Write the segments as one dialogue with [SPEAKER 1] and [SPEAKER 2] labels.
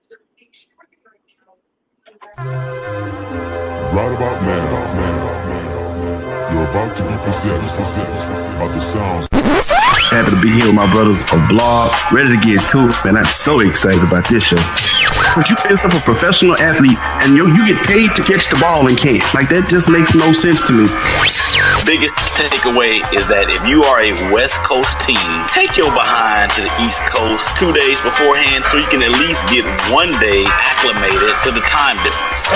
[SPEAKER 1] Right about now, you're about to be possessed by the sounds.
[SPEAKER 2] Happy to be here with my brothers of Blog, ready to get to it, man. I'm so excited about this show. If you yourself a professional athlete and you get paid to catch the ball and can't, like that just makes no sense to me.
[SPEAKER 3] Biggest takeaway is that if you are a West Coast team, take your behind to the East Coast 2 days beforehand so you can at least get 1 day acclimated to the time difference.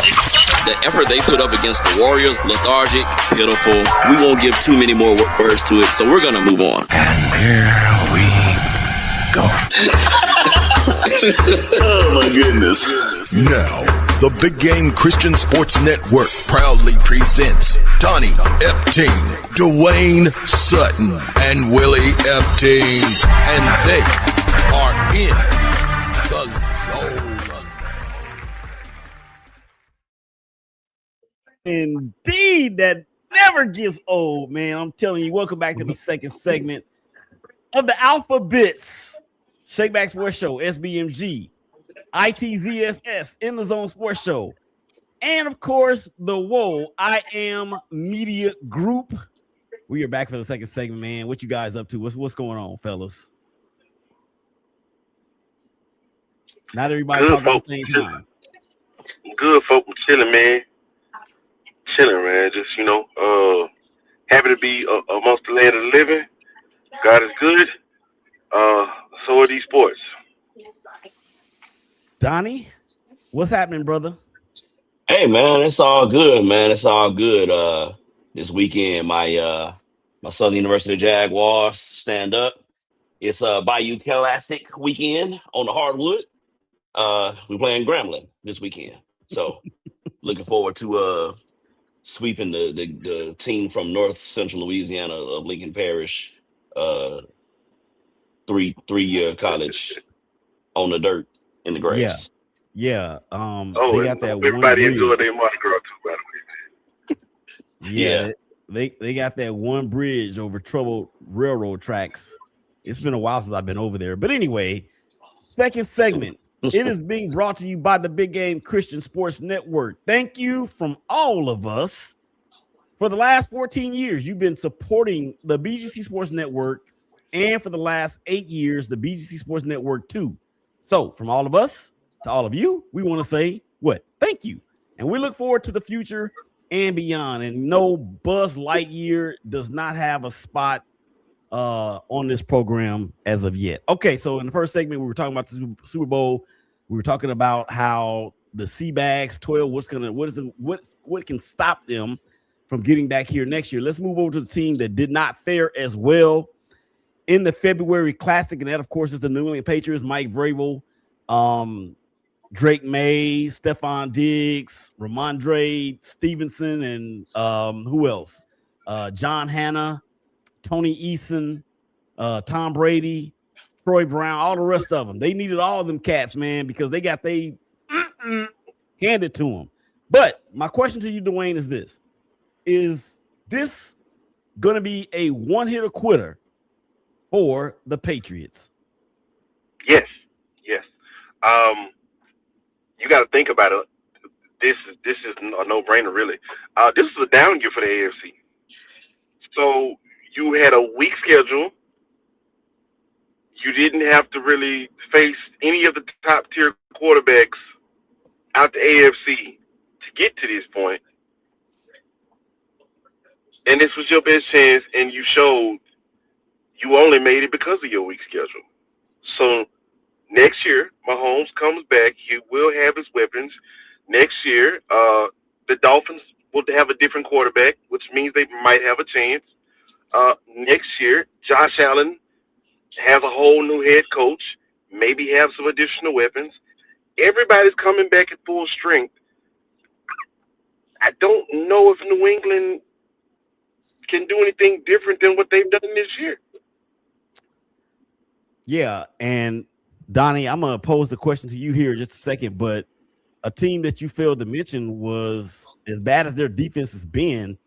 [SPEAKER 4] The effort they put up against the Warriors, lethargic, pitiful. We won't give too many more words to it, so we're going to move on.
[SPEAKER 5] And here we go.
[SPEAKER 3] Oh my goodness.
[SPEAKER 1] Now, the Big Game Christian Sports Network proudly presents Donny Epting, Dwayne Sutton, and Willie Epting. And they are in the zone.
[SPEAKER 6] Indeed, that never gets old, man. I'm telling you, welcome back to the second segment of the Alphabets. ShakeBack Sports Show, SBMG, ITZSS, In the Zone Sports Show, and of course, the I Am Media Group. We are back for the second segment, man. What you guys up to? What's going on, fellas? Not everybody talking at the same time.
[SPEAKER 7] Good, folk. Chilling, man. Chilling, man. Just, happy to be amongst the land of the living. God is good. So are these sports.
[SPEAKER 6] Donnie, what's happening, brother?
[SPEAKER 4] Hey, man, it's all good, man. It's all good. This weekend, my Southern University Jaguars stand up. It's a Bayou Classic weekend on the hardwood. We're playing Grambling this weekend. So looking forward to sweeping the team from North Central Louisiana of Lincoln Parish, three-year college on the dirt in the grass.
[SPEAKER 6] Yeah. They got that
[SPEAKER 7] everybody
[SPEAKER 6] one
[SPEAKER 7] enjoy
[SPEAKER 6] bridge.
[SPEAKER 7] their Mardi Gras too, by the way.
[SPEAKER 6] Yeah. They got that one bridge over troubled railroad tracks. It's been a while since I've been over there. But anyway, second segment. It is being brought to you by the Big Game Christian Sports Network. Thank you from all of us. For the last 14 years, you've been supporting the BGC Sports Network, and for the last 8 years, the BGC Sports Network too. So from all of us to all of you, we want to say what? Thank you. And we look forward to the future and beyond. And no, Buzz Lightyear does not have a spot on this program as of yet. Okay, so in the first segment, we were talking about the Super Bowl. We were talking about how the Seabags toil, what can stop them from getting back here next year. Let's move over to the team that did not fare as well in the February Classic, and that, of course, is the New England Patriots. Mike Vrabel, Drake May, Stephon Diggs, Ramondre Stevenson, and who else? John Hanna, Tony Eason, Tom Brady, Troy Brown, all the rest of them. They needed all of them cats, man, because they got handed to them. But my question to you, Dwayne, is this. Is this going to be a one-hitter quitter for the Patriots?
[SPEAKER 7] Yes. You got to think about it. This is a no-brainer, really. This is a down year for the AFC. So you had a weak schedule. You didn't have to really face any of the top-tier quarterbacks out the AFC to get to this point. And this was your best chance, and you showed you only made it because of your weak schedule. So next year, Mahomes comes back. He will have his weapons. Next year, the Dolphins will have a different quarterback, which means they might have a chance. Next year, Josh Allen has a whole new head coach, maybe have some additional weapons. Everybody's coming back at full strength. I don't know if New England can do anything different than what they've done this year.
[SPEAKER 6] Yeah, and Donnie, I'm going to pose the question to you here in just a second, but a team that you failed to mention was, as bad as their defense has been,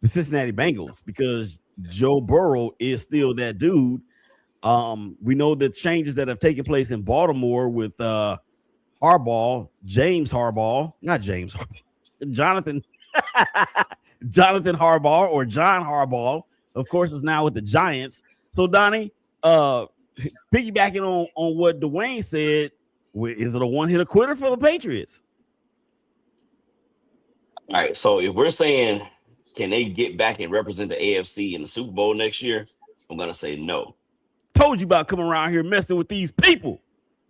[SPEAKER 6] the Cincinnati Bengals, because Joe Burrow is still that dude. We know the changes that have taken place in Baltimore with Harbaugh, Jonathan Harbaugh, or John Harbaugh, of course, is now with the Giants. So, Donnie, piggybacking on what Dwayne said, is it a one-hitter quitter for the Patriots?
[SPEAKER 4] All right, so if we're saying, can they get back and represent the AFC in the Super Bowl next year? I'm going to say no.
[SPEAKER 6] Told you about coming around here messing with these people.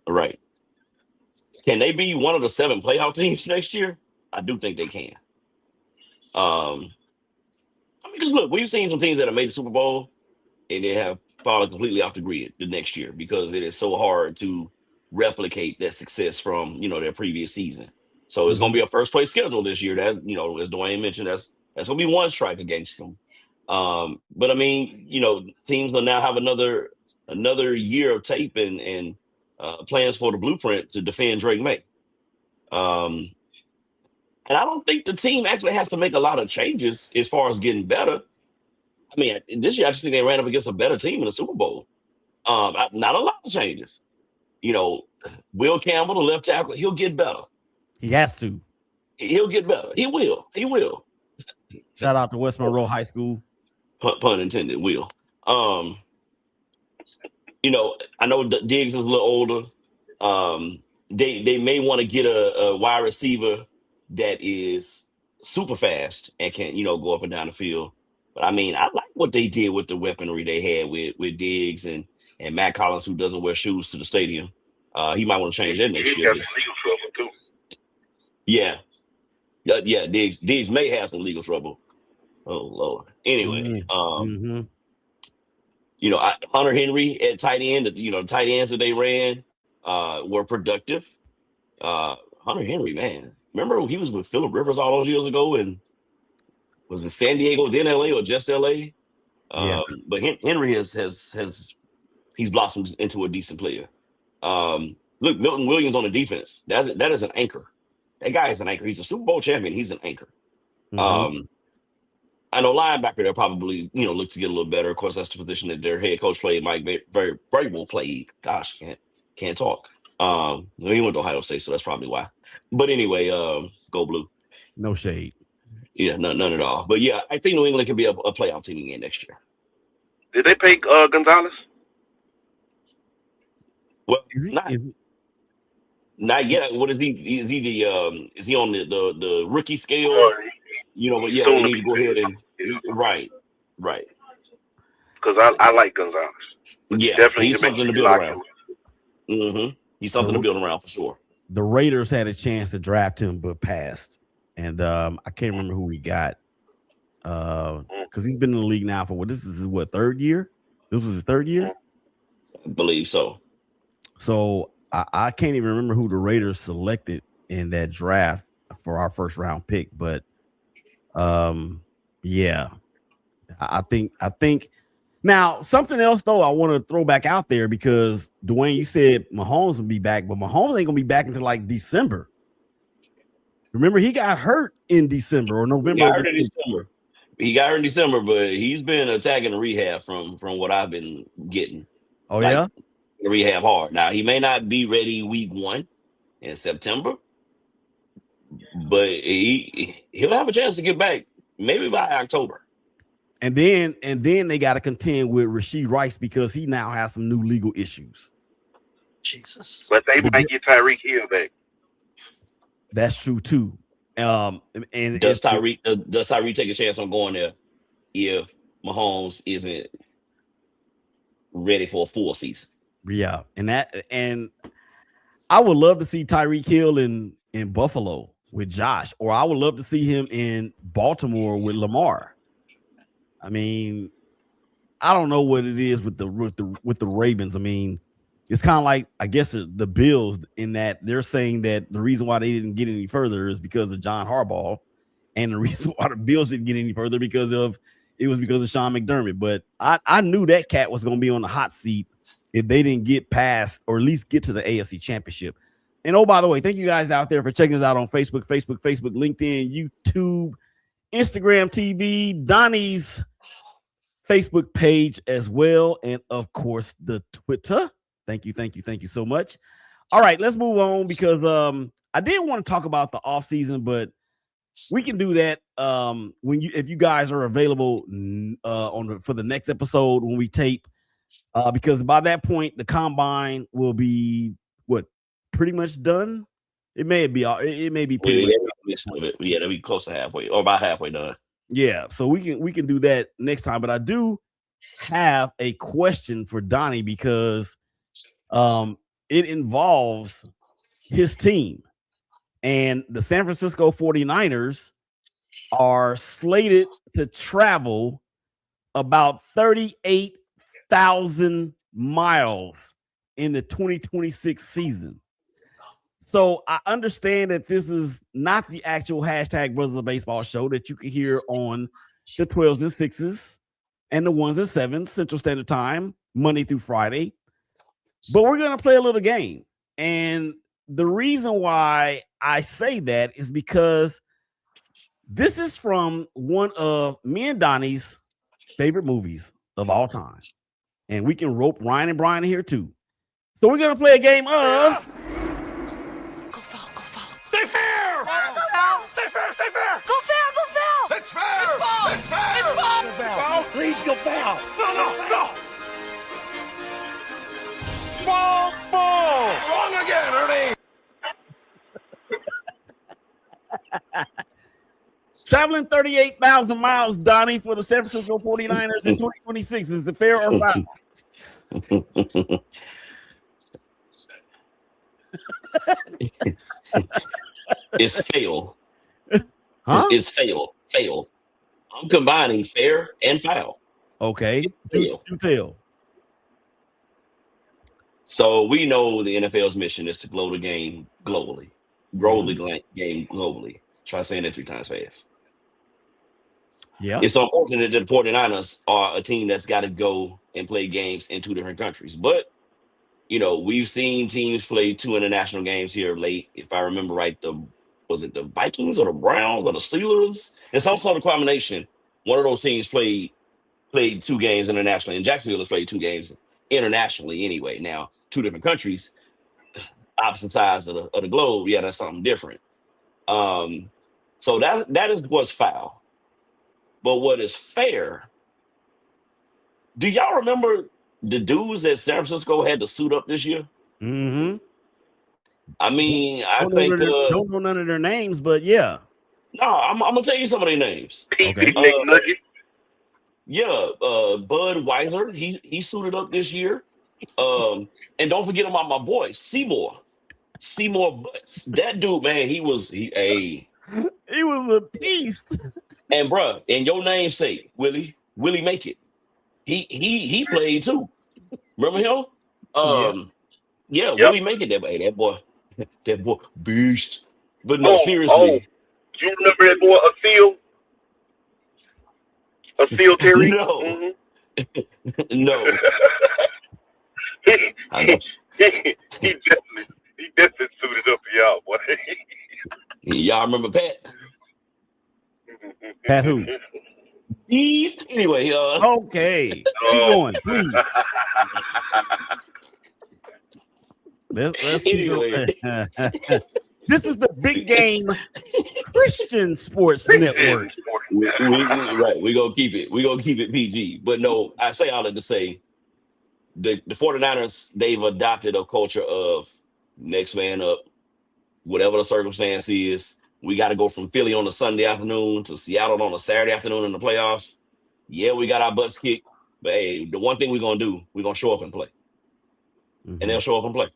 [SPEAKER 4] Right. Can they be one of the 7 playoff teams next year? I do think they can. Because look, we've seen some teams that have made the Super Bowl and they have fallen completely off the grid the next year because it is so hard to replicate that success from, their previous season. So it's going to be a first place schedule this year. That, as Dwayne mentioned, that's going to be one strike against them. But I mean, teams will now have another year of tape and plans for the blueprint to defend Drake May. And I don't think the team actually has to make a lot of changes as far as getting better. I mean, this year I just think they ran up against a better team in the Super Bowl. Not a lot of changes. Will Campbell, the left tackle, he'll get better.
[SPEAKER 6] He has to.
[SPEAKER 4] He'll get better. He will.
[SPEAKER 6] Shout out to West Monroe High School.
[SPEAKER 4] Pun intended, will. I know Diggs is a little older. They may want to get a wide receiver that is super fast and can, go up and down the field. But I mean, I like what they did with the weaponry they had with Diggs and Matt Collins, who doesn't wear shoes to the stadium. He might want to change that next year.
[SPEAKER 7] He's got legal trouble too.
[SPEAKER 4] Yeah. Diggs may have some legal trouble. Oh Lord. Anyway, Hunter Henry at tight end. The tight ends that they ran were productive. Hunter Henry, man, remember he was with Phillip Rivers all those years ago, and was it San Diego, then LA, or just LA? But Henry has he's blossomed into a decent player. Look, Milton Williams on the defense. That is an anchor. That guy is an anchor. He's a Super Bowl champion. He's an anchor. I know linebacker, they'll probably, look to get a little better. Of course, that's the position that their head coach played. Mike Vrabel played. Gosh, can't talk. He went to Ohio State, so that's probably why. But anyway, go blue.
[SPEAKER 6] No shade.
[SPEAKER 4] Yeah, none at all. But yeah, I think New England can be a playoff team again next year.
[SPEAKER 7] Did they pay Gonzalez?
[SPEAKER 4] Well, not yet. What is he? Is he on the rookie scale? But yeah, they need to go ahead and right.
[SPEAKER 7] Because I like Gonzalez.
[SPEAKER 4] Yeah,
[SPEAKER 7] definitely
[SPEAKER 4] he's something to build around. He's something to build around for sure.
[SPEAKER 6] The Raiders had a chance to draft him, but passed. And I can't remember who we got. Because he's been in the league now for this is his third year? This was his third year?
[SPEAKER 4] I believe so.
[SPEAKER 6] So I can't even remember who the Raiders selected in that draft for our first round pick. But yeah, I think now something else though I want to throw back out there, because Dwayne, you said Mahomes will be back, but Mahomes ain't gonna be back until like December. Remember, he got hurt in December or November.
[SPEAKER 4] He got hurt in December, but he's been attacking the rehab from what I've been getting.
[SPEAKER 6] Oh, yeah?
[SPEAKER 4] Rehab hard. Now, he may not be ready week 1 in September, but he'll have a chance to get back maybe by October.
[SPEAKER 6] And then they got to contend with Rashee Rice because he now has some new legal issues.
[SPEAKER 4] Jesus.
[SPEAKER 7] But they might get Tyreek Hill back.
[SPEAKER 6] That's true too. And
[SPEAKER 4] does Tyreek take a chance on going there if Mahomes isn't ready for a full season?
[SPEAKER 6] Yeah, and I would love to see Tyreek Hill in Buffalo with Josh, or I would love to see him in Baltimore with Lamar. I mean, I don't know what it is with the Ravens. I mean, it's kind of like, I guess, the Bills, in that they're saying that the reason why they didn't get any further is because of John Harbaugh, and the reason why the Bills didn't get any further because of Sean McDermott. But I knew that cat was going to be on the hot seat if they didn't get past, or at least get to the AFC Championship. And oh, by the way, thank you guys out there for checking us out on Facebook, LinkedIn, YouTube, Instagram TV, Donnie's Facebook page as well, and of course the Twitter. Thank you so much. All right, let's move on because I did want to talk about the offseason, but we can do that if you guys are available for the next episode when we tape, because by that point the combine will be pretty much done. It may be pretty much done.
[SPEAKER 4] Yeah, that'll be close to halfway or about halfway done.
[SPEAKER 6] Yeah, so we can do that next time. But I do have a question for Donnie because it involves his team, and the San Francisco 49ers are slated to travel about 38,000 miles in the 2026 season. So I understand that this is not the actual hashtag Brothers of Baseball show that you can hear on the 12s and 6s and the 1s and 7s Central Standard Time, Monday through Friday. But we're going to play a little game. And the reason why I say that is because this is from one of me and Donnie's favorite movies of all time. And we can rope Ryan and Brian in here too. So we're going to play a game of...
[SPEAKER 8] Go foul, go foul.
[SPEAKER 5] Stay fair!
[SPEAKER 8] Go foul.
[SPEAKER 5] Stay fair, stay fair!
[SPEAKER 8] Go foul, go foul.
[SPEAKER 5] It's fair!
[SPEAKER 8] It's foul.
[SPEAKER 5] It's fair!
[SPEAKER 8] It's foul.
[SPEAKER 5] Foul!
[SPEAKER 6] Please go foul.
[SPEAKER 5] No! Ball! Wrong again, Ernie!
[SPEAKER 6] Traveling 38,000 miles, Donnie, for the San Francisco 49ers in 2026. Is it fair or foul?
[SPEAKER 4] It's fail.
[SPEAKER 6] Huh?
[SPEAKER 4] It's fail. I'm combining fair and foul.
[SPEAKER 6] Okay. Do tell.
[SPEAKER 4] So we know the NFL's mission is to grow the game globally. Game globally. Try saying that 3 times fast.
[SPEAKER 6] Yeah.
[SPEAKER 4] It's unfortunate that the 49ers are a team that's got to go and play games in 2 different countries. But, we've seen teams play 2 international games here late. If I remember right, was it the Vikings or the Browns or the Steelers? In some sort of combination, one of those teams played 2 games internationally. And Jacksonville has played 2 games internationally anyway. Now, 2 different countries, opposite sides of the globe. Yeah, that's something different. So that is what's foul. But what is fair? Do y'all remember the dudes that San Francisco had to suit up this year?
[SPEAKER 6] Mm-hmm.
[SPEAKER 4] I mean, I
[SPEAKER 6] don't
[SPEAKER 4] think
[SPEAKER 6] don't know none of their names, but yeah.
[SPEAKER 4] No, I'm gonna tell you some of their names.
[SPEAKER 6] Okay.
[SPEAKER 4] Yeah, Bud Weiser, he suited up this year. And don't forget about my boy Seymour Butts. That dude, man, he was a
[SPEAKER 6] beast.
[SPEAKER 4] And bruh, in your namesake, Willie Make It. He played too. Remember him? Yeah, Willie Make It. That boy, beast. But no, seriously.
[SPEAKER 7] Do you remember that boy Asil Terry?
[SPEAKER 4] No.
[SPEAKER 7] Mm-hmm.
[SPEAKER 4] No.
[SPEAKER 7] He definitely suited up for y'all, boy.
[SPEAKER 4] Y'all remember Pat?
[SPEAKER 6] Pat who?
[SPEAKER 4] Anyway,
[SPEAKER 6] okay. Keep going, please. Let's
[SPEAKER 4] anyway.
[SPEAKER 6] This is the Big Game Christian Sports Network.
[SPEAKER 4] Right, we're gonna keep it PG. But no, I say all that to say the 49ers, they've adopted a culture of next man up, whatever the circumstance is. We got to go from Philly on a Sunday afternoon to Seattle on a Saturday afternoon in the playoffs. Yeah, we got our butts kicked, but hey, the one thing we're gonna do, we're gonna show up and play, and they'll show up and play.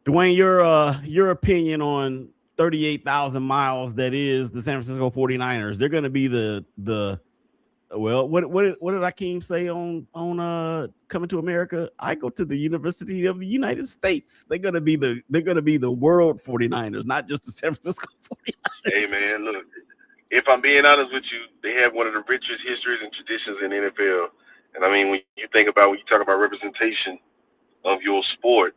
[SPEAKER 6] Dwayne, your opinion on 38,000 miles that is the San Francisco 49ers. They're going to be what did Akeem say on Coming to America? I go to the University of the United States. They're going to be the world 49ers, not just the San Francisco 49ers.
[SPEAKER 7] Hey man, look, if I'm being honest with you, they have one of the richest histories and traditions in the NFL. And I mean, when you talk about representation of your sport,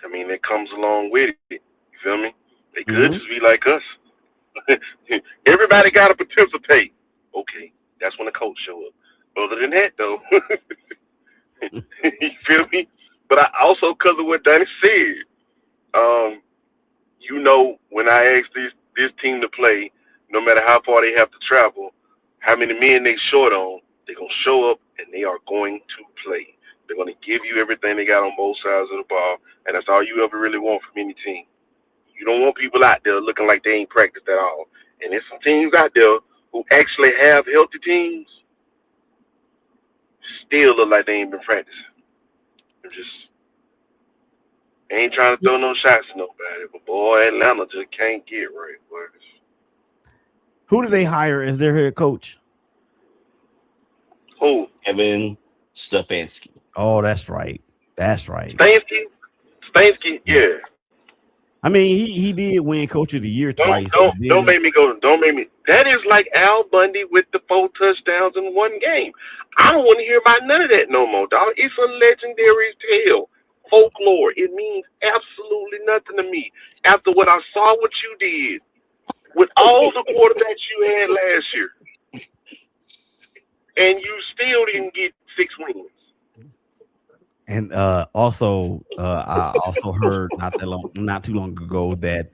[SPEAKER 7] I mean, it comes along with it. You feel me? They could just be like us. Everybody got to participate. Okay, that's when the coach show up. Other than that, though, you feel me? But I also, because of what Donny said, when I ask this team to play, no matter how far they have to travel, how many men they short on, they're gonna show up and they are going to play. They're gonna give you everything they got on both sides of the ball, and that's all you ever really want from any team. You don't want people out there looking like they ain't practiced at all. And there's some teams out there who actually have healthy teams still look like they ain't been practicing. They're just ain't trying to throw no shots at nobody. But boy, Atlanta just can't get right, boys.
[SPEAKER 6] Who do they hire as their head coach?
[SPEAKER 7] Who?
[SPEAKER 4] Kevin Stefanski.
[SPEAKER 6] Oh, that's right. That's right.
[SPEAKER 7] Stansky, yeah.
[SPEAKER 6] I mean, he did win Coach of the Year twice.
[SPEAKER 7] Don't make me go. Don't make me. That is like Al Bundy with the 4 touchdowns in one game. I don't want to hear about none of that no more, dog. It's a legendary tale, folklore. It means absolutely nothing to me. After what I saw, what you did with all the quarterbacks you had last year, and you still didn't get 6 wins.
[SPEAKER 6] And also, I also heard not too long ago that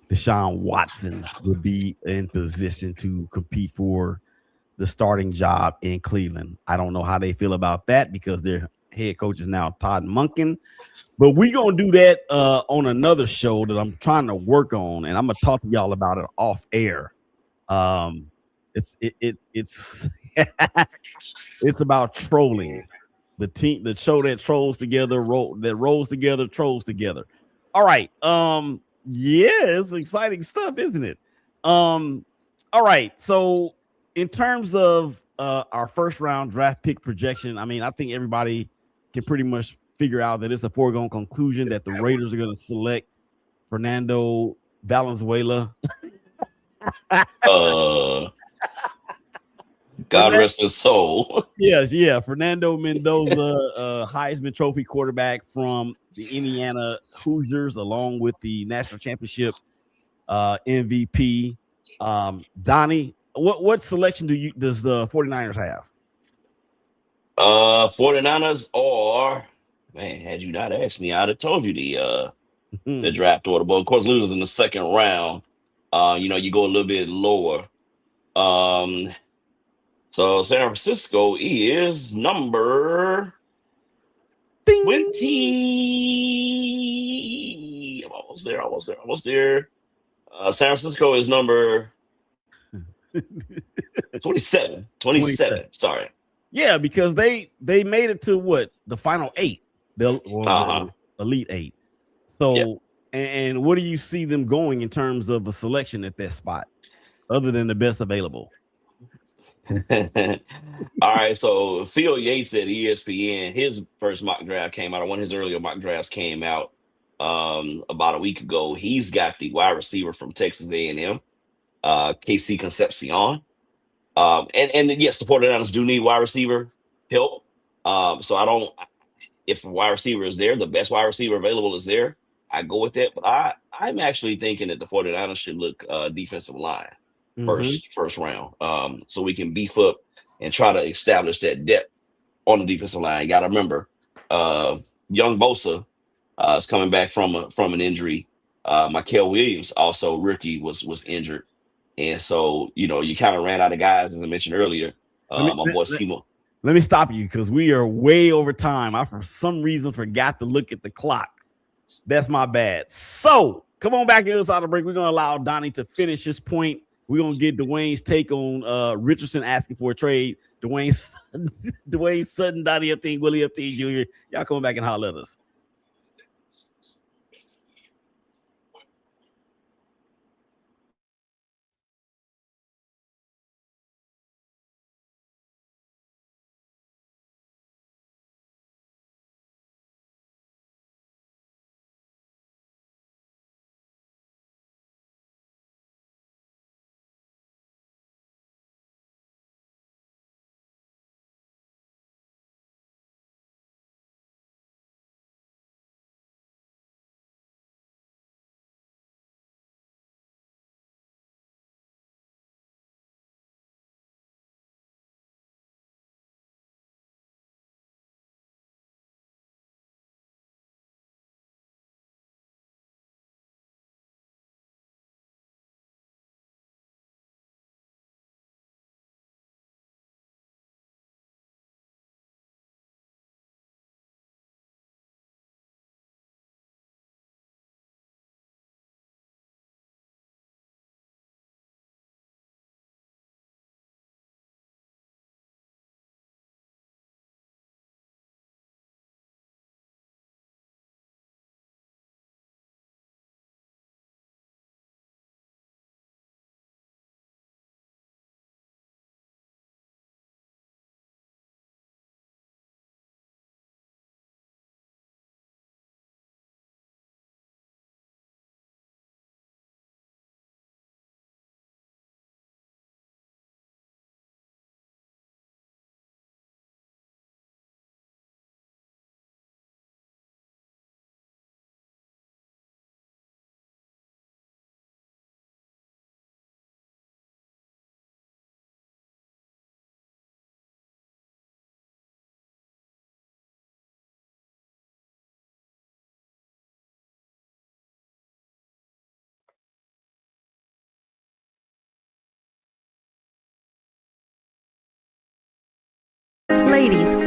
[SPEAKER 6] Deshaun Watson would be in position to compete for the starting job in Cleveland. I don't know how they feel about that because their head coach is now Todd Monken. But we're going to do that on another show that I'm trying to work on, and I'm going to talk to y'all about it off air. It's it's about trolling. The show that trolls together, rolls together, trolls together. All right. Yeah, it's exciting stuff, isn't it? All right. So in terms of our first round draft pick projection, I mean, I think everybody can pretty much figure out that it's a foregone conclusion that the Raiders are going to select Fernando Valenzuela.
[SPEAKER 4] God rest his soul.
[SPEAKER 6] Yes, yeah. Fernando Mendoza, Heisman Trophy quarterback from the Indiana Hoosiers, along with the national championship MVP. Donnie, what selection does the 49ers have?
[SPEAKER 4] 49ers are, man, had you not asked me, I'd have told you the draft order. But of course, losing in the second round, you go a little bit lower. So San Francisco is number 20. I'm almost there. San Francisco is number 27. Sorry.
[SPEAKER 6] Yeah, because they made it to what? The final 8. The Elite 8. So, yep. And what do you see them going in terms of a selection at that spot, other than the best available?
[SPEAKER 4] All right, so Phil Yates at ESPN, his first mock draft came out, or one of his earlier mock drafts came out about a week ago. He's got the wide receiver from Texas A&M, KC Concepcion. And yes, the 49ers do need wide receiver help. So if a wide receiver is there, the best wide receiver available is there, I go with that. But I'm actually thinking that the 49ers should look defensive line. First round, so we can beef up and try to establish that depth on the defensive line. You got to remember, young Bosa is coming back from an injury. Mikael Williams, also rookie, was injured, and so you kind of ran out of guys, as I mentioned earlier. My boy Simo.
[SPEAKER 6] Let me stop you because we are way over time. I for some reason forgot to look at the clock. That's my bad. So come on back inside of the break. We're gonna allow Donnie to finish his point. We're going to get Dwayne's take on Richardson asking for a trade. Dwayne Sutton, Donny Epting, Willie Epting Jr. Y'all come back and holler at us.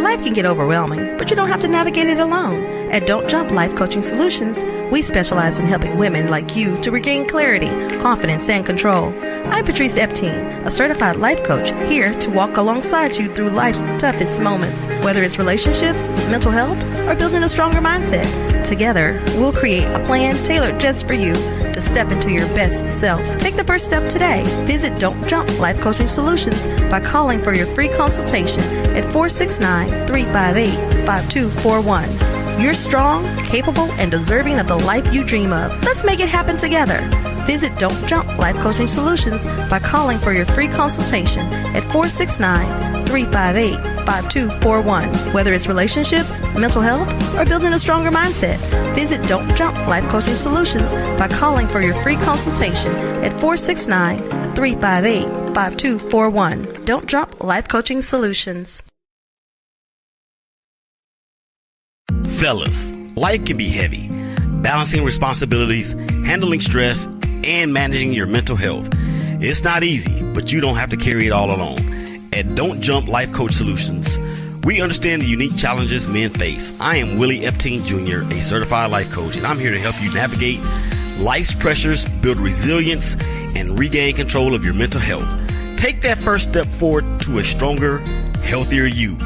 [SPEAKER 9] Life can get overwhelming, but you don't have to navigate it alone. At Don't Jump Life Coaching Solutions, we specialize in helping women like you to regain clarity, confidence, and control. I'm Patrice Epting, a certified life coach, here to walk alongside you through life's toughest moments, whether it's relationships, mental health, or building a stronger mindset. Together, we'll create a plan tailored just for you to step into your best self. Take the first step today. Visit Don't Jump Life Coaching Solutions by calling for your free consultation at 469-358-5241. You're strong, capable, and deserving of the life you dream of. Let's make it happen together. Visit Don't Jump Life Coaching Solutions by calling for your free consultation at 469-358-5241. Whether it's relationships, mental health, or building a stronger mindset, visit Don't Jump Life Coaching Solutions by calling for your free consultation at 469-358-5241. Don't Jump Life Coaching Solutions.
[SPEAKER 6] Fellas, life can be heavy. Balancing responsibilities, handling stress, and managing your mental health. It's not easy, but you don't have to carry it all alone. At Don't Jump Life Coach Solutions, we understand the unique challenges men face. I am Willie Epting Jr., a certified life coach, and I'm here to help you navigate life's pressures, build resilience, and regain control of your mental health. Take that first step forward to a stronger, healthier you.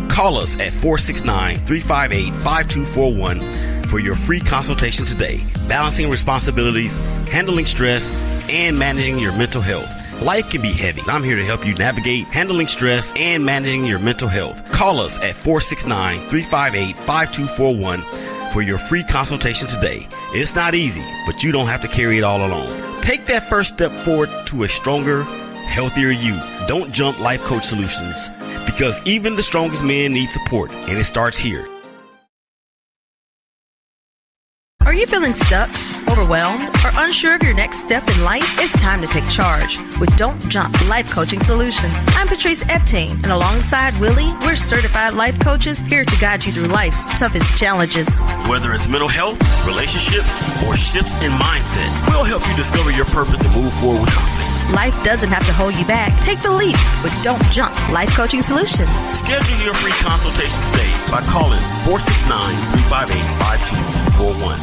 [SPEAKER 6] Call us at 469-358-5241 for your free consultation today. Balancing responsibilities, handling stress, and managing your mental health. Life can be heavy. I'm here to help you navigate handling stress and managing your mental health. Call us at 469-358-5241 for your free consultation today. It's not easy, but you don't have to carry it all alone. Take that first step forward to a stronger, healthier you. Don't Jump Life Coach Solutions, because even the strongest men need support, and it starts here.
[SPEAKER 9] Are you feeling stuck, overwhelmed, or unsure of your next step in life? It's time to take charge with Don't Jump Life Coaching Solutions. I'm Patrice Epting, and alongside Willie, we're certified life coaches here to guide you through life's toughest challenges.
[SPEAKER 6] Whether it's mental health, relationships, or shifts in mindset, we'll help you discover your purpose and move forward with confidence.
[SPEAKER 9] Life doesn't have to hold you back. Take the leap with Don't Jump Life Coaching Solutions.
[SPEAKER 6] Schedule your free consultation today by calling 469-358-5241.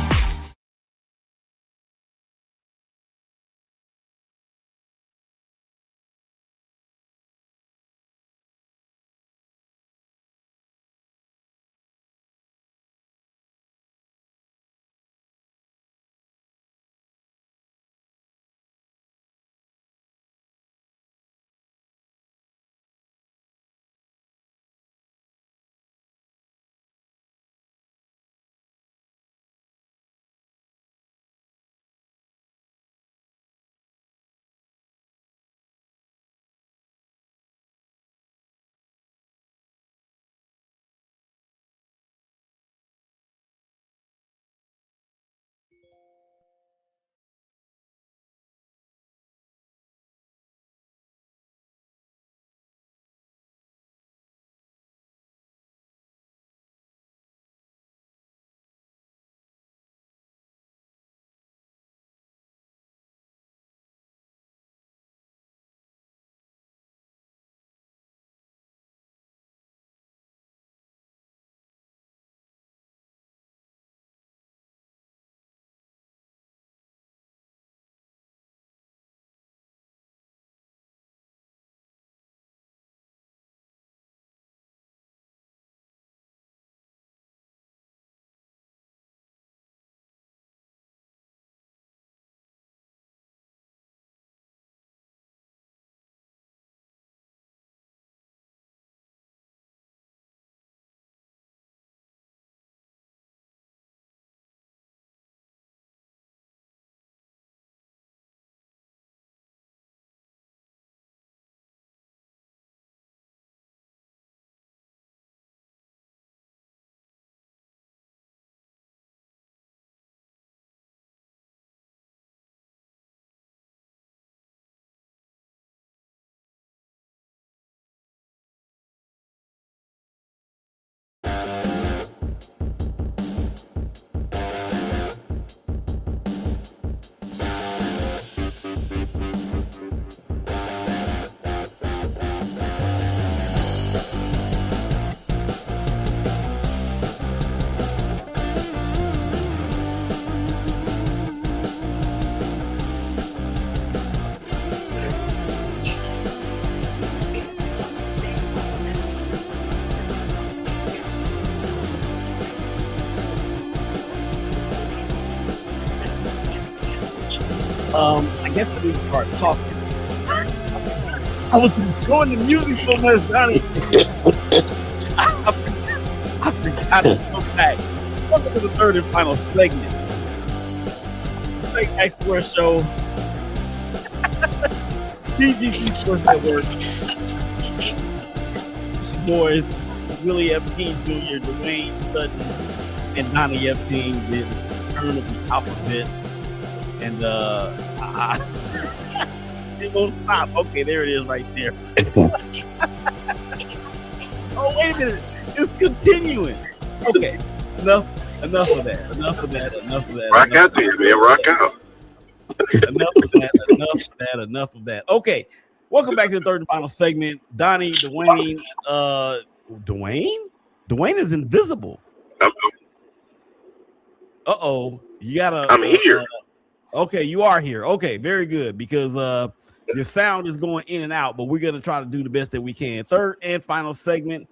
[SPEAKER 6] I guess I need to start talking. I was enjoying the music so much, Donnie. I forgot to come back. Welcome to the third and final segment. ShakeBack Sports Show. BGCSports Network. It's your boys, Willie Epting Jr., Dwayne Sutton, and Donny Epting, the return of the alphabets. And it won't stop. Okay, there it is right there. Oh, wait a minute. It's continuing. Okay. Enough of that.
[SPEAKER 7] Rock out there, man. Rock out.
[SPEAKER 6] Enough of that. Okay. Welcome back to the third and final segment. Donnie, Dwayne. Dwayne is invisible. Uh-oh. You gotta.
[SPEAKER 7] I'm here.
[SPEAKER 6] Okay, you are here. Okay, very good, because your sound is going in and out, but we're going to try to do the best that we can. Third and final segment.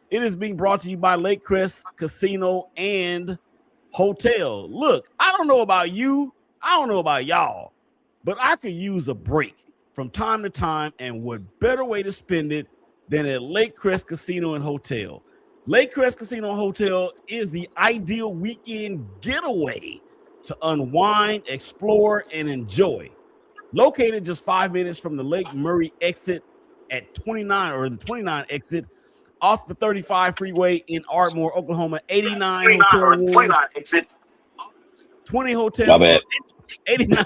[SPEAKER 6] It is being brought to you by Lake Crest Casino and Hotel. Look, I don't know about you. I don't know about y'all, but I could use a break from time to time, and what better way to spend it than at Lake Crest Casino and Hotel. Lake Crest Casino and Hotel is the ideal weekend getaway to unwind, explore, and enjoy. Located just 5 minutes from the Lake Murray exit at 29, or the 29 exit off the 35 freeway in Ardmore, Oklahoma. 89 hotel rooms,
[SPEAKER 4] 29 exit.
[SPEAKER 6] 20 hotel
[SPEAKER 4] My bad.
[SPEAKER 6] 89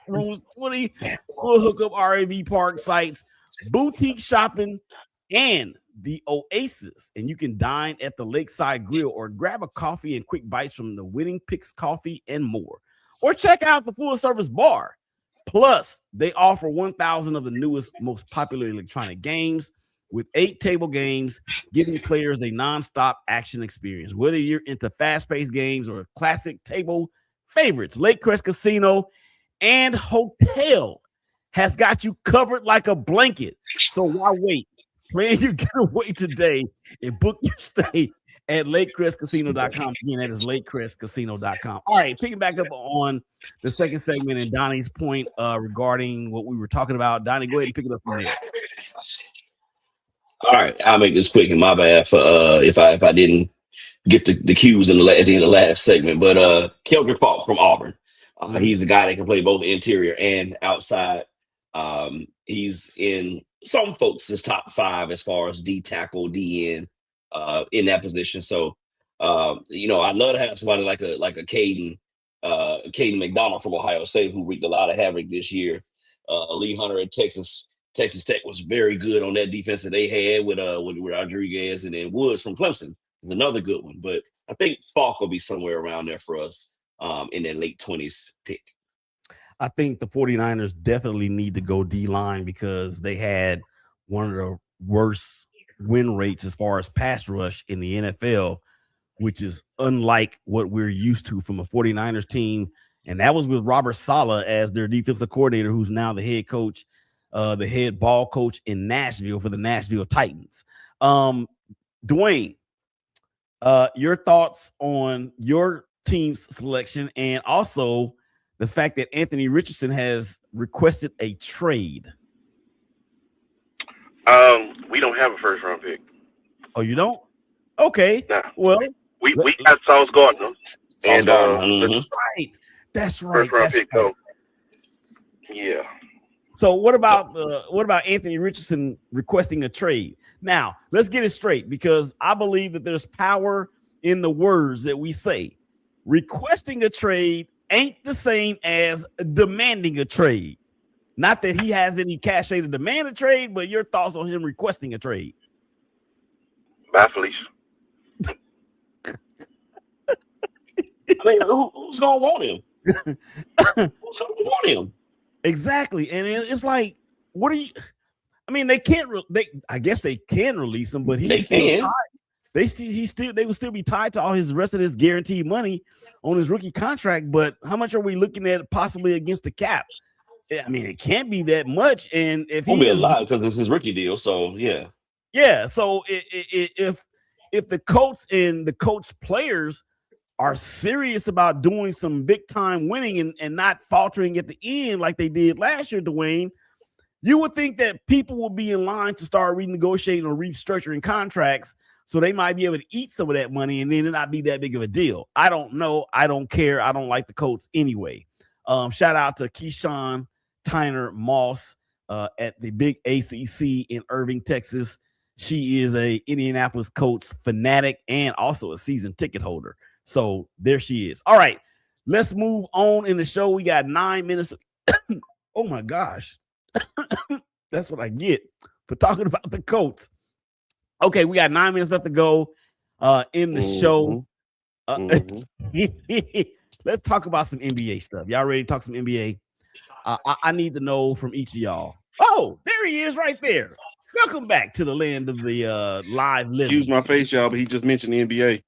[SPEAKER 6] rooms, 20 full hookup RV park sites, boutique shopping, and the Oasis. And you can dine at the Lakeside Grill or grab a coffee and quick bites from the Winning Picks Coffee and more. Or check out the full service bar. Plus, they offer 1,000 of the newest, most popular electronic games with 8 table games, giving players a nonstop action experience. Whether you're into fast-paced games or classic table favorites, Lake Crest Casino and Hotel has got you covered like a blanket. So why wait? Plan your getaway today and book your stay at LakeCrestCasino.com. Again, that is LakeCrestCasino.com. All right, picking back up on the second segment and Donnie's point regarding what we were talking about. Donnie, go ahead and pick it up from there.
[SPEAKER 4] All right, I'll make this quick, and my bad for if I didn't get the cues at the end of the last segment. But Keldrick Falk from Auburn, he's a guy that can play both interior and outside. He's in some folks' top 5 as far as D tackle, D in that position. So I'd love to have somebody like a Caden McDonald from Ohio State, who wreaked a lot of havoc this year. Lee Hunter at Texas Tech was very good on that defense that they had with Rodriguez, and then Woods from Clemson is another good one. But I think Falk will be somewhere around there for us in that late 20s pick.
[SPEAKER 6] I think the 49ers definitely need to go D-line because they had one of the worst win rates as far as pass rush in the NFL, which is unlike what we're used to from a 49ers team. And that was with Robert Saleh as their defensive coordinator, who's now the head coach, the head ball coach in Nashville for the Nashville Titans. Dwayne, your thoughts on your team's selection, and also the fact that Anthony Richardson has requested a trade.
[SPEAKER 7] We don't have a first round pick.
[SPEAKER 6] Oh, you don't? Okay.
[SPEAKER 7] Nah.
[SPEAKER 6] Well,
[SPEAKER 7] we got Sauce Gardner.
[SPEAKER 6] Right. That's right.
[SPEAKER 7] First round pick.
[SPEAKER 6] Right.
[SPEAKER 7] So, yeah.
[SPEAKER 6] So what about Anthony Richardson requesting a trade? Now, let's get it straight, because I believe that there's power in the words that we say. Requesting a trade ain't the same as demanding a trade. Not that he has any cachet to demand a trade, but your thoughts on him requesting a trade.
[SPEAKER 7] Bye, Felicia.
[SPEAKER 4] I mean, who's gonna want him? Who's gonna want him?
[SPEAKER 6] Exactly, and it's like, what are you? I mean, they can't. I guess they can release him, but he's still tied. They will still be tied to all his rest of his guaranteed money on his rookie contract. But how much are we looking at possibly against the cap? I mean, it can't be that much. And if
[SPEAKER 4] he'll be alive because it's his rookie deal, so
[SPEAKER 6] yeah. So if the Colts and the Colts players are serious about doing some big time winning and not faltering at the end like they did last year, Dwayne, you would think that people will be in line to start renegotiating or restructuring contracts, so they might be able to eat some of that money and then it not be that big of a deal. I don't know. I don't care. I don't like the Colts anyway. Shout out to Keyshawn Tyner Moss at the big ACC in Irving, Texas. She is a Indianapolis Colts fanatic and also a season ticket holder. So there she is. All right, let's move on in the show. We got 9 minutes. Oh my gosh. That's what I get for talking about the Colts. Okay, we got 9 minutes left to go in the show. Let's talk about some NBA stuff. Y'all ready to talk some NBA? I need to know from each of y'all. Oh, there he is right there. Welcome back to the land of the live living.
[SPEAKER 10] Excuse my face, y'all, but he just mentioned the NBA.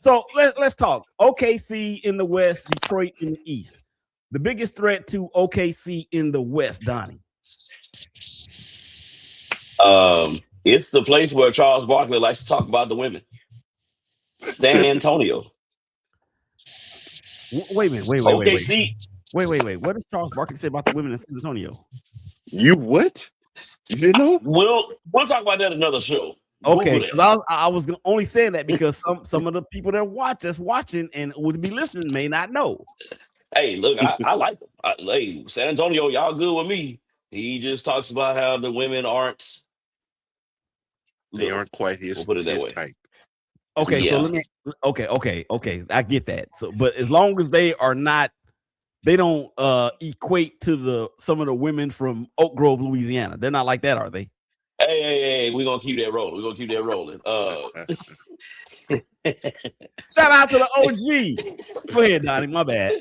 [SPEAKER 6] So let's talk. OKC in the West, Detroit in the East. The biggest threat to OKC in the West, Donnie.
[SPEAKER 4] It's the place where Charles Barkley likes to talk about the women. San Antonio.
[SPEAKER 6] Wait a minute. Wait.
[SPEAKER 4] OKC.
[SPEAKER 6] Wait. What does Charles Barkley say about the women in San Antonio?
[SPEAKER 10] You what? You didn't know?
[SPEAKER 4] We'll talk about that another show.
[SPEAKER 6] Okay, I was only saying that because some of the people that watching and would be listening may not know.
[SPEAKER 4] Hey, look, I like them. Hey, San Antonio, y'all good with me. He just talks about how the women aren't.
[SPEAKER 10] They aren't quite his,
[SPEAKER 4] we'll put it that way.
[SPEAKER 10] type.
[SPEAKER 6] Okay,
[SPEAKER 4] Yeah.
[SPEAKER 6] so let me. Okay, I get that. So, but as long as they are not, they don't equate to some of the women from Oak Grove, Louisiana. They're not like that, are they?
[SPEAKER 4] Hey, we're gonna keep that rolling.
[SPEAKER 6] Shout out to the OG. Go ahead, Donnie. My bad.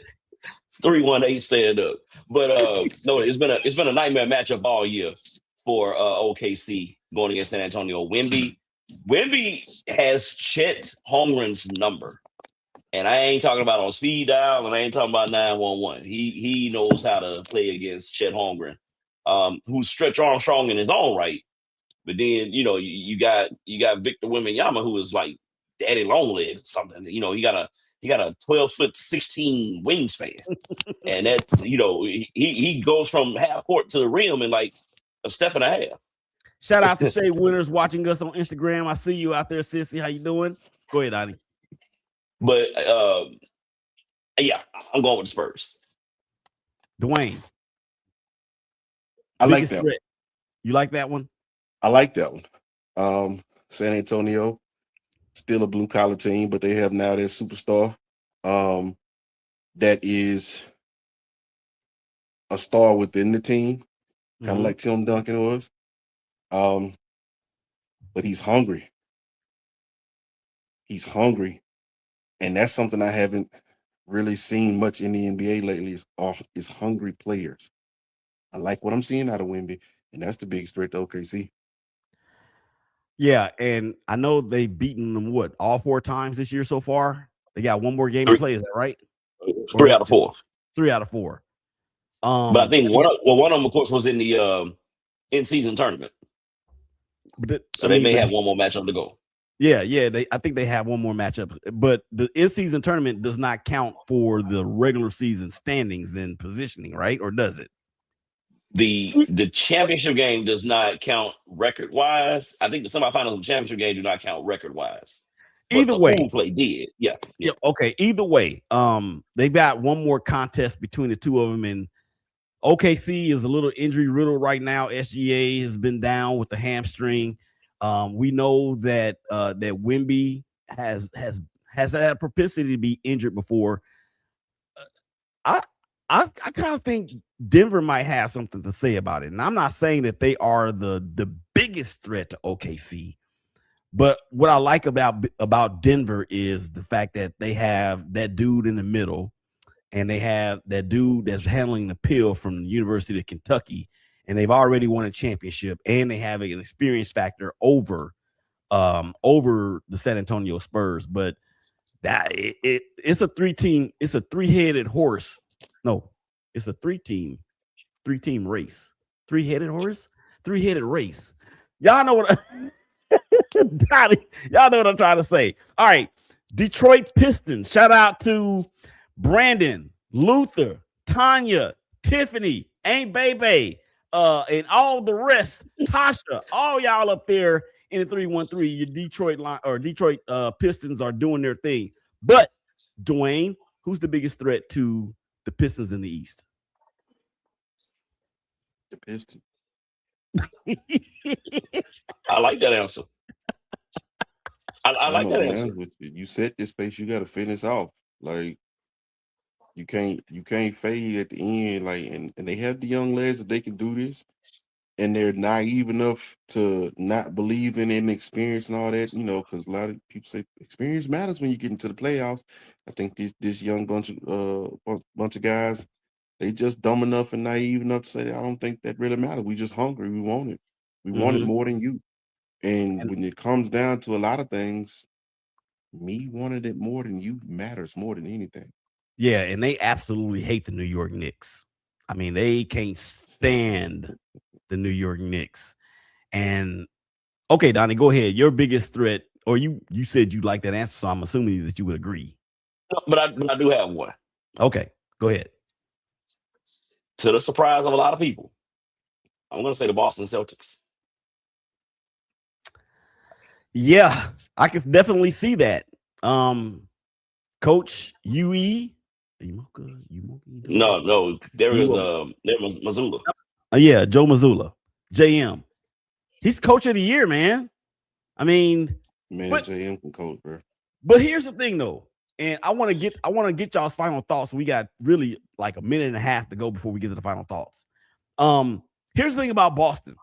[SPEAKER 4] 318 stand up. But no, it's been a nightmare matchup all year for OKC going against San Antonio. Wemby has Chet Holmgren's number. And I ain't talking about on speed dial, and I ain't talking about 911. He knows how to play against Chet Holmgren, who's Stretch Armstrong in his own right. But then, you got Victor Wembanyama, who is like Daddy Longlegs or something. He got a 12'16" wingspan. And that, he goes from half court to the rim in like a step and a half.
[SPEAKER 6] Shout out to Shay Winters watching us on Instagram. I see you out there, Sissy. How you doing? Go ahead, Donnie.
[SPEAKER 4] But yeah, I'm going with the Spurs.
[SPEAKER 6] Dwayne.
[SPEAKER 10] I like that one.
[SPEAKER 6] You like that one?
[SPEAKER 10] I like that one. San Antonio, still a blue collar team, but they have now their superstar. That is a star within the team, kind of like Tim Duncan was. But he's hungry. And that's something I haven't really seen much in the NBA lately is hungry players. I like what I'm seeing out of Wemby, and that's the biggest threat to OKC.
[SPEAKER 6] Yeah, and I know they've beaten them, all 4 times this year so far? They got one more game to play, is that right?
[SPEAKER 4] 3 out of 4.
[SPEAKER 6] 3 out of 4.
[SPEAKER 4] But I think one of them, of course, was in the in-season tournament. So they may have one more matchup to go.
[SPEAKER 6] Yeah. I think they have one more matchup, but the in-season tournament does not count for the regular season standings and positioning, right? Or does it?
[SPEAKER 4] The championship game does not count record-wise. I think the semifinals of the championship game do not count record-wise.
[SPEAKER 6] Either way,
[SPEAKER 4] pool play did. Yeah.
[SPEAKER 6] Okay. Either way, they've got one more contest between the two of them, and OKC is a little injury riddled right now. SGA has been down with the hamstring. We know that Wemby has had a propensity to be injured before. I kind of think Denver might have something to say about it, and I'm not saying that they are the biggest threat to OKC. But what I like about Denver is the fact that they have that dude in the middle, and they have that dude that's handling the pill from the University of Kentucky, and they've already won a championship, and they have an experience factor over the San Antonio Spurs. But that it's a 3-team, it's a 3-headed horse. No, it's a 3-team race. 3-headed horse, 3-headed race. Y'all know what? Donnie, y'all know what I'm trying to say. All right, Detroit Pistons. Shout out to Brandon, Luther, Tanya, Tiffany, Aunt Bebe, and all the rest. Tasha, all y'all up there in the 313. Your Detroit line or Detroit Pistons are doing their thing. But Dwayne, who's the biggest threat to the Pistons in the East?
[SPEAKER 10] The Pistons.
[SPEAKER 4] I like that answer. I like that answer.
[SPEAKER 10] With you. You set this pace, you got to finish off. Like you can't fade at the end. Like and they have the young lads that they can do this, and they're naive enough to not believe in inexperience and all that. You know, because a lot of people say experience matters when you get into the playoffs. I think this young bunch of guys, they just dumb enough and naive enough to say, I don't think that really matters. We just hungry. We want it. We want it more than you. And when it comes down to a lot of things, me wanting it more than you matters more than anything.
[SPEAKER 6] Yeah, and they absolutely hate the New York Knicks. I mean, they can't stand the New York Knicks. And okay, Donnie, go ahead. Your biggest threat, or you said you like that answer, so I'm assuming that you would agree.
[SPEAKER 4] But I do have one.
[SPEAKER 6] Okay, go ahead.
[SPEAKER 4] To the surprise of a lot of people, I'm going to say the Boston Celtics.
[SPEAKER 6] Yeah, I can definitely see that. Coach UE.
[SPEAKER 4] No, there was Mazzulla.
[SPEAKER 6] Yeah, Joe Mazzulla. JM. He's coach of the year, man. I mean,
[SPEAKER 10] JM can coach, bro.
[SPEAKER 6] But here's the thing, though, and I want to get y'all's final thoughts. We got really like a minute and a half to go before we get to the final thoughts. Here's the thing about Boston.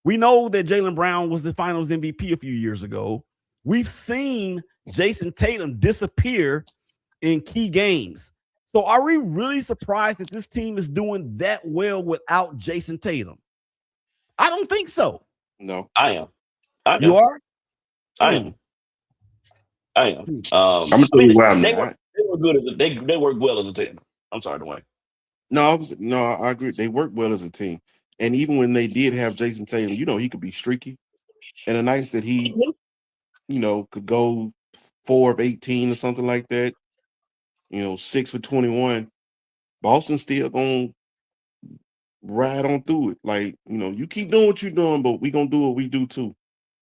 [SPEAKER 6] We know that Jaylen Brown was the Finals MVP a few years ago. We've seen Jason Tatum disappear in key games. So are we really surprised that this team is doing that well without Jason Tatum? I don't think so.
[SPEAKER 10] No,
[SPEAKER 4] I am.
[SPEAKER 6] You are?
[SPEAKER 4] I am.
[SPEAKER 10] I'm gonna tell you why I'm not.
[SPEAKER 4] They were good they work well as a team. I'm sorry, Dwayne.
[SPEAKER 10] No, I agree. They work well as a team. And even when they did have Jason Tatum, you know, he could be streaky. And the nights that he, you know, could go 4 of 18 or something like that, you know, 6 for 21, Boston's still gonna ride on through it. Like, you know, you keep doing what you're doing, but we gonna do what we do too.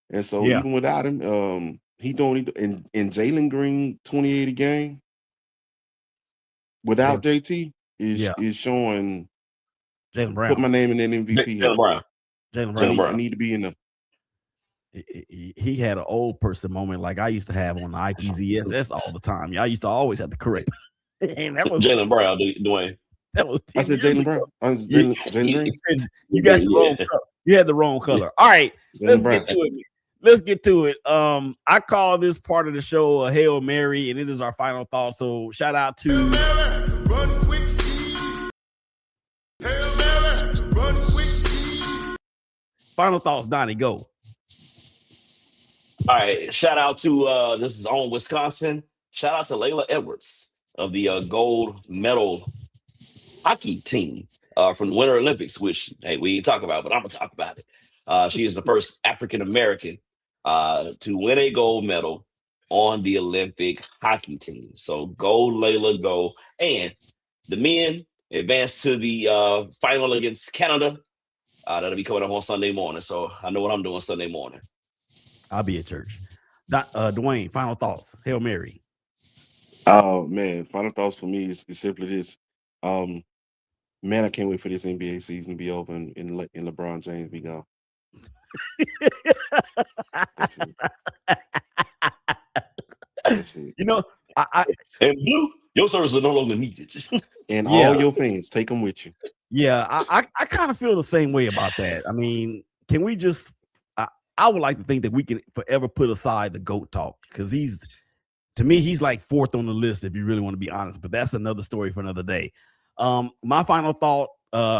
[SPEAKER 10] And so even without him, he don't and Jalen Green 28 a game without JT is showing
[SPEAKER 6] Jaylen Brown.
[SPEAKER 10] Put my name in that MVP.
[SPEAKER 4] Jaylen Brown.
[SPEAKER 6] Jaylen Brown.
[SPEAKER 10] I need to be in the.
[SPEAKER 6] He had an old person moment like I used to have on the IPZSS all the time. I used to always have to correct. And that was
[SPEAKER 4] Jaylen Brown, Dwayne.
[SPEAKER 6] That was
[SPEAKER 10] I said Jaylen Brown.
[SPEAKER 6] You got the wrong color. You had the wrong color. All right, let's get to it. Let's get to it. I call this part of the show a Hail Mary, and it is our final thought. So shout out to Run Quick Seed. Hail Mary, Run Quick Seed. Final thoughts, Donnie, go.
[SPEAKER 4] All right, shout out to this is on Wisconsin. Shout out to Layla Edwards of the gold medal hockey team from the Winter Olympics, which hey, we ain't talk about, but I'm gonna talk about it. She is the first African American to win a gold medal on the Olympic hockey team. So go Layla, go. And the men advanced to the final against Canada. That'll be coming up on Sunday morning. So I know what I'm doing Sunday morning.
[SPEAKER 6] I'll be at church. Dwayne, final thoughts. Hail Mary.
[SPEAKER 10] Oh man, final thoughts for me is simply this. Man, I can't wait for this NBA season to be over and LeBron James be gone. That's it.
[SPEAKER 6] You know,
[SPEAKER 4] and Blue, your services are no longer needed.
[SPEAKER 10] And all your fans, take them with you.
[SPEAKER 6] Yeah, I kind of feel the same way about that. I mean, can we just? I would like to think that we can forever put aside the GOAT talk because to me, he's like fourth on the list if you really want to be honest. But that's another story for another day. My final thought: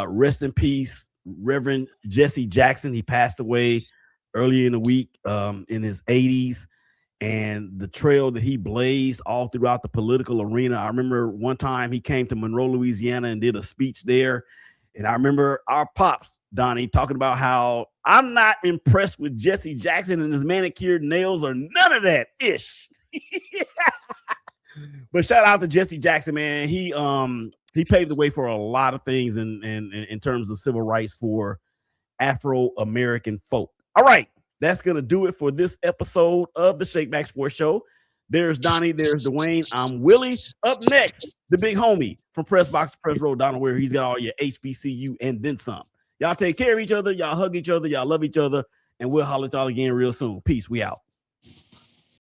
[SPEAKER 6] rest in peace, Reverend Jesse Jackson. He passed away earlier in the week in his 80s. And the trail that he blazed all throughout the political arena. I remember one time he came to Monroe, Louisiana and did a speech there. And I remember our pops, Donnie, talking about how I'm not impressed with Jesse Jackson and his manicured nails or none of that ish. But shout out to Jesse Jackson, man. He paved the way for a lot of things in terms of civil rights for Afro-American folk. All right, that's gonna do it for this episode of the ShakeBack Sports Show. There's Donnie, there's Dwayne. I'm Willie. Up next, the big homie from Press Box to Press Row, Donald, where he's got all your HBCU and then some. Y'all take care of each other. Y'all hug each other. Y'all love each other. And we'll holler at y'all again real soon. Peace. We out.